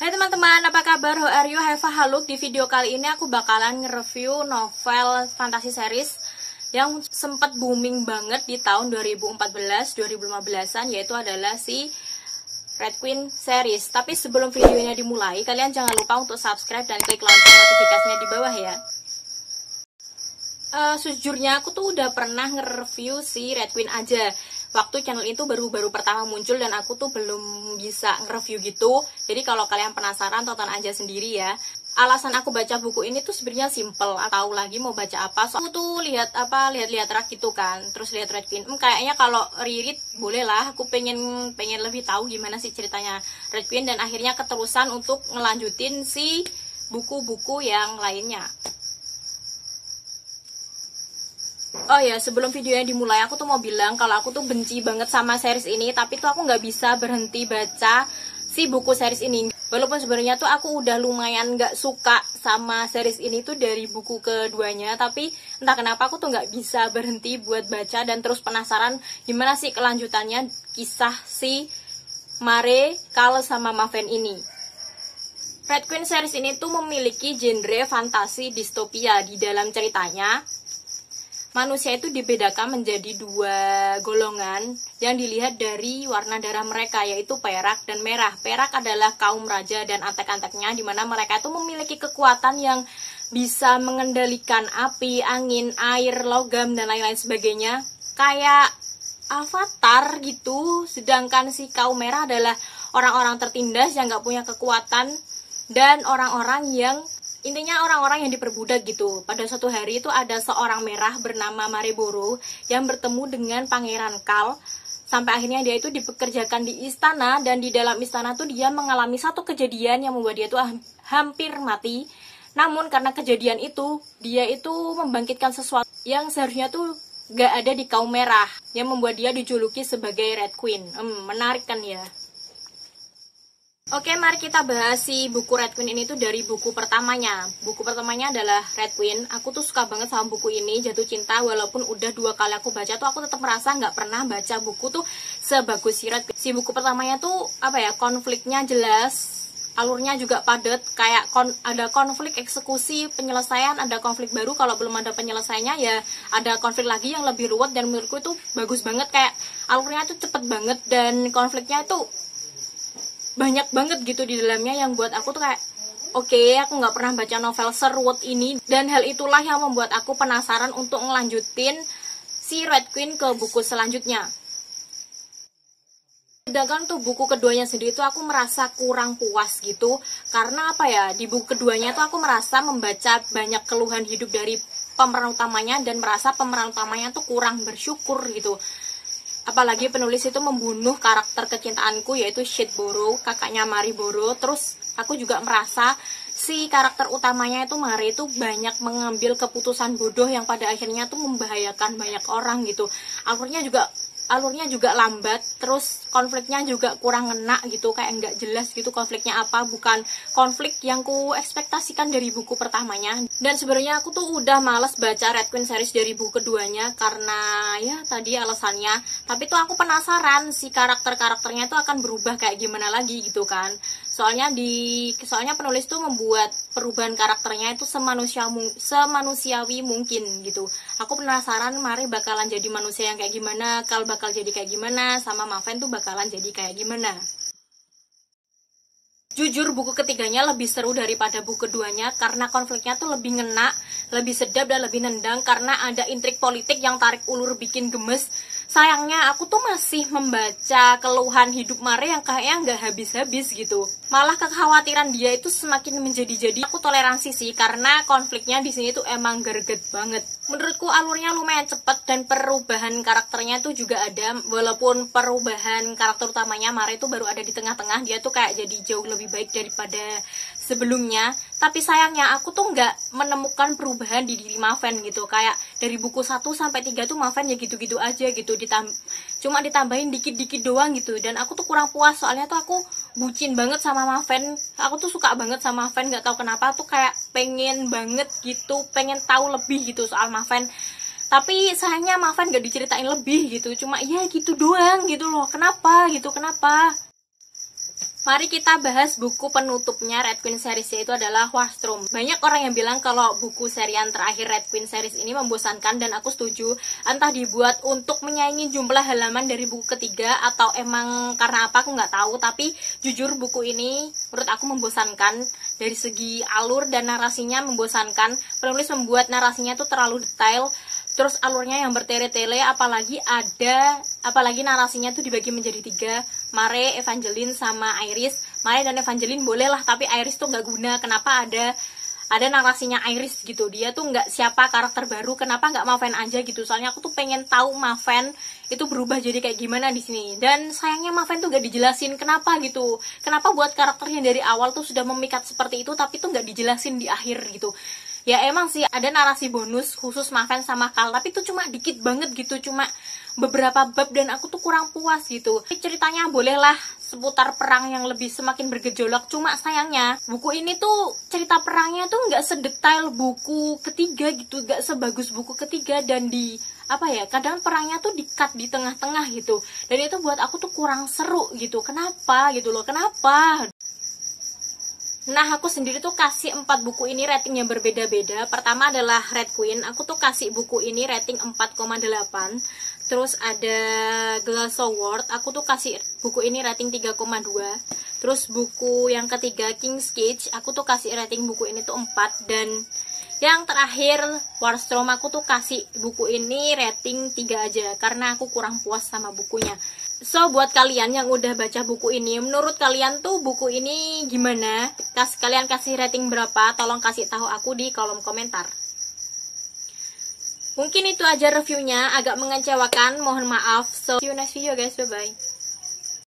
Hai teman-teman, apa kabar? How are you? Have a look. Di video kali ini aku bakalan nge-review novel fantasy series yang sempat booming banget di tahun 2014-2015an, yaitu adalah si Red Queen series. Tapi sebelum videonya dimulai, kalian jangan lupa untuk subscribe dan klik lonceng notifikasinya di bawah ya. Sejujurnya aku tuh udah pernah nge-review si Red Queen aja. Waktu channel itu baru pertama muncul dan aku tuh belum bisa nge-review gitu. Jadi kalau kalian penasaran, tonton aja sendiri ya. Alasan aku baca buku ini tuh sebenarnya simple. Atau lagi mau baca apa, so aku tuh lihat rak gitu kan. Terus lihat Red Queen. Kayaknya kalau reread boleh lah. Aku pengen lebih tahu gimana sih ceritanya Red Queen, dan akhirnya keterusan untuk ngelanjutin si buku-buku yang lainnya. Oh ya, sebelum videonya dimulai, aku tuh mau bilang kalau aku tuh benci banget sama series ini, tapi tuh aku nggak bisa berhenti baca si buku series ini. Walaupun sebenarnya tuh aku udah lumayan nggak suka sama series ini tuh dari buku keduanya, tapi entah kenapa aku tuh nggak bisa berhenti buat baca dan terus penasaran gimana sih kelanjutannya kisah si Mare, Cal sama Maven ini. Red Queen series ini tuh memiliki genre fantasi distopia. Di dalam ceritanya, manusia itu dibedakan menjadi dua golongan yang dilihat dari warna darah mereka, yaitu perak dan merah. Perak adalah kaum raja dan antek-anteknya, dimana mereka itu memiliki kekuatan yang bisa mengendalikan api, angin, air, logam, dan lain-lain sebagainya. Kayak avatar gitu. Sedangkan si kaum merah adalah orang-orang tertindas yang gak punya kekuatan, dan orang-orang yang intinya orang-orang yang diperbudak gitu. Pada suatu hari itu ada seorang merah bernama Mareboro yang bertemu dengan Pangeran Cal. Sampai akhirnya dia itu dipekerjakan di istana, dan di dalam istana tuh dia mengalami satu kejadian yang membuat dia tuh hampir mati. Namun karena kejadian itu, dia itu membangkitkan sesuatu yang seharusnya tuh gak ada di kaum merah, yang membuat dia dijuluki sebagai Red Queen. Menarik kan ya? Oke, mari kita bahas si buku Red Queen ini tuh dari buku pertamanya. Buku pertamanya adalah Red Queen. Aku tuh suka banget sama buku ini, jatuh cinta. Walaupun udah 2 kali aku baca tuh, aku tetap merasa nggak pernah baca buku tuh sebagus si Red Queen. Si buku pertamanya tuh konfliknya jelas, alurnya juga padat. Kayak ada konflik eksekusi, penyelesaian, ada konflik baru. Kalau belum ada penyelesaiannya ya ada konflik lagi yang lebih ruwet, dan menurutku itu bagus banget. Kayak alurnya tuh cepet banget, dan konfliknya itu banyak banget gitu di dalamnya, yang buat aku tuh kayak oke, aku nggak pernah baca novel seruwet ini, dan hal itulah yang membuat aku penasaran untuk ngelanjutin si Red Queen ke buku selanjutnya. Sedangkan tuh buku keduanya sendiri tuh aku merasa kurang puas gitu, karena di buku keduanya tuh aku merasa membaca banyak keluhan hidup dari pemeran utamanya, dan merasa pemeran utamanya tuh kurang bersyukur gitu. Apalagi penulis itu membunuh karakter kecintaanku, yaitu Shadeboro, kakaknya Mariboro. Terus aku juga merasa si karakter utamanya itu Mare itu banyak mengambil keputusan bodoh yang pada akhirnya tuh membahayakan banyak orang gitu. Alurnya juga lambat, terus konfliknya juga kurang ngena gitu, kayak nggak jelas gitu konfliknya apa, bukan konflik yang ku ekspektasikan dari buku pertamanya. Dan sebenarnya aku tuh udah males baca Red Queen series dari buku keduanya karena ya tadi alasannya. Tapi tuh aku penasaran si karakternya itu akan berubah kayak gimana lagi gitu kan. Soalnya penulis tuh membuat perubahan karakternya itu semanusiawi mungkin gitu. Aku penasaran Mare bakalan jadi manusia yang kayak gimana, Cal bakal jadi kayak gimana, sama Maven tuh bakalan jadi kayak gimana. Jujur buku ketiganya lebih seru daripada buku keduanya, karena konfliknya tuh lebih ngena, lebih sedap, dan lebih nendang, karena ada intrik politik yang tarik ulur bikin gemes. Sayangnya aku tuh masih membaca keluhan hidup Mare yang kayaknya nggak habis-habis gitu. Malah kekhawatiran dia itu semakin menjadi-jadi. Aku toleransi sih, karena konfliknya di sini tuh emang greget banget. Menurutku alurnya lumayan cepet, dan perubahan karakternya tuh juga ada. Walaupun perubahan karakter utamanya Mare tuh baru ada di tengah-tengah, dia tuh kayak jadi jauh lebih baik daripada sebelumnya. Tapi sayangnya aku tuh nggak menemukan perubahan di diri Maven gitu. Kayak dari buku 1 sampai 3 tuh Maven ya gitu-gitu aja gitu, cuma ditambahin dikit-dikit doang gitu. Dan aku tuh kurang puas, soalnya tuh aku bucin banget sama Maven. Aku tuh suka banget sama Maven, nggak tahu kenapa tuh kayak pengen banget gitu, pengen tahu lebih gitu soal Maven. Tapi sayangnya Maven gak diceritain lebih gitu, cuma iya gitu doang gitu loh. Kenapa gitu, kenapa? Mari kita bahas buku penutupnya Red Queen series, yaitu adalah Wardrobe. Banyak orang yang bilang kalau buku serian terakhir Red Queen series ini membosankan, dan aku setuju. Entah dibuat untuk menyaingi jumlah halaman dari buku ketiga atau emang karena apa aku nggak tahu. Tapi jujur buku ini menurut aku membosankan. Dari segi alur dan narasinya membosankan. Penulis membuat narasinya tuh terlalu detail. Terus alurnya yang bertele-tele, apalagi narasinya tuh dibagi menjadi 3, Mare, Evangeline, sama Iris. Mare dan Evangeline boleh lah, tapi Iris tuh nggak guna. Kenapa ada narasinya Iris gitu? Dia tuh nggak siapa karakter baru, kenapa nggak Maven aja gitu? Soalnya aku tuh pengen tahu Maven itu berubah jadi kayak gimana di sini. Dan sayangnya Maven tuh nggak dijelasin kenapa gitu. Kenapa buat karakternya dari awal tuh sudah memikat seperti itu, tapi tuh nggak dijelasin di akhir gitu. Ya emang sih ada narasi bonus khusus Maven sama Kal, tapi itu cuma dikit banget gitu, cuma beberapa bab, dan aku tuh kurang puas gitu. Ceritanya bolehlah seputar perang yang lebih semakin bergejolak, cuma sayangnya buku ini tuh cerita perangnya tuh nggak sedetail buku ketiga gitu, nggak sebagus buku ketiga, dan kadang perangnya tuh di-cut di tengah-tengah gitu, dan itu buat aku tuh kurang seru gitu. Kenapa gitu loh, kenapa? Nah, aku sendiri tuh kasih 4 buku ini rating yang berbeda-beda. Pertama adalah Red Queen, aku tuh kasih buku ini rating 4,8. Terus ada Glass Award, aku tuh kasih buku ini rating 3,2. Terus buku yang ketiga King's Cage, aku tuh kasih rating buku ini tuh 4. Dan yang terakhir Wardrobe, aku tuh kasih buku ini rating 3 aja, karena aku kurang puas sama bukunya. So, buat kalian yang udah baca buku ini, menurut kalian tuh buku ini gimana? Kalian kasih rating berapa? Tolong kasih tahu aku di kolom komentar. Mungkin itu aja reviewnya, agak mengecewakan, mohon maaf. So, see you next video guys, bye-bye.